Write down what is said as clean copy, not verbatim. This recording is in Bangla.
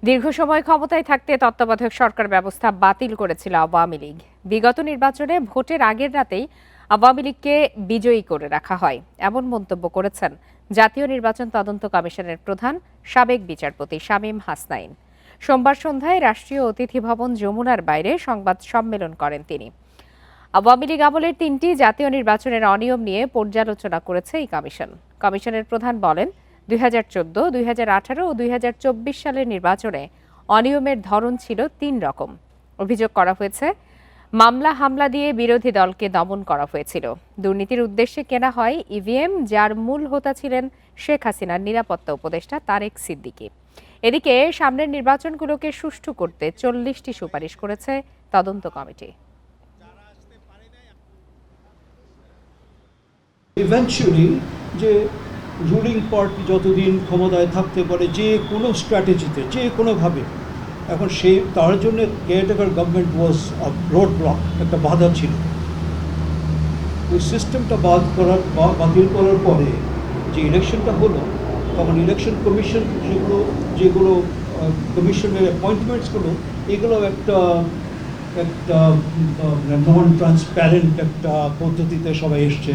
দীর্ঘ সময় ক্ষমতায় থাকতে তত্ত্বাবধায়ক সরকার ব্যবস্থা বাতিল করেছিল আওয়ামী লীগ। বিগত নির্বাচনে ভোটের আগের রাতেই আওয়ামী লীগকে বিজয়ী করে রাখা হয়, এমন মন্তব্য করেছেন জাতীয় নির্বাচন তদন্ত কমিশনের প্রধান সাবেক বিচারপতি শামীম হাসনাইন। সোমবার সন্ধ্যায় রাষ্ট্রীয় অতিথি ভবন যমুনার বাইরে সংবাদ সম্মেলন করেন তিনি। আওয়ামী লীগ আমলের 3টি জাতীয় নির্বাচনের অনিয়ম নিয়ে পর্যালোচনা করেছে এই কমিশন। কমিশনের প্রধান বলেন, 2014, 2018 ও 2024 সালের নির্বাচনে অনিয়মের ধরন ছিল 3 রকম। অভিযোগ করা হয়েছে, মামলা হামলা দিয়ে বিরোধী দলকে দমন করা হয়েছিল। দুর্নীতির উদ্দেশ্যে কেনা হয় ইভিএম, যার মূল হোতা ছিলেন শেখ হাসিনার নিরাপত্তা উপদেষ্টা তারেক সিদ্দিকী। এদিকে সামনের নির্বাচনগুলোকে সুষ্ঠু করতে 40টি সুপারিশ করেছে তদন্ত কমিটি। ইভেন্চুয়ালি যে রুলিং পার্টি যতদিন ক্ষমতায় থাকতে পারে যে কোনো স্ট্র্যাটেজিতে যে কোনোভাবে, এখন সেই তার জন্য কেয়ারটেকার গভর্নমেন্ট ওয়াজ রোড ব্লক, একটা বাধা ছিল। ওই সিস্টেমটা বাতিল করার পরে যে ইলেকশনটা হলো, তখন ইলেকশন কমিশন যেগুলো কমিশনের অ্যাপয়েন্টমেন্টসগুলো, এগুলো একটা নন ট্রান্সপ্যারেন্ট একটা পদ্ধতিতে সবাই এসছে।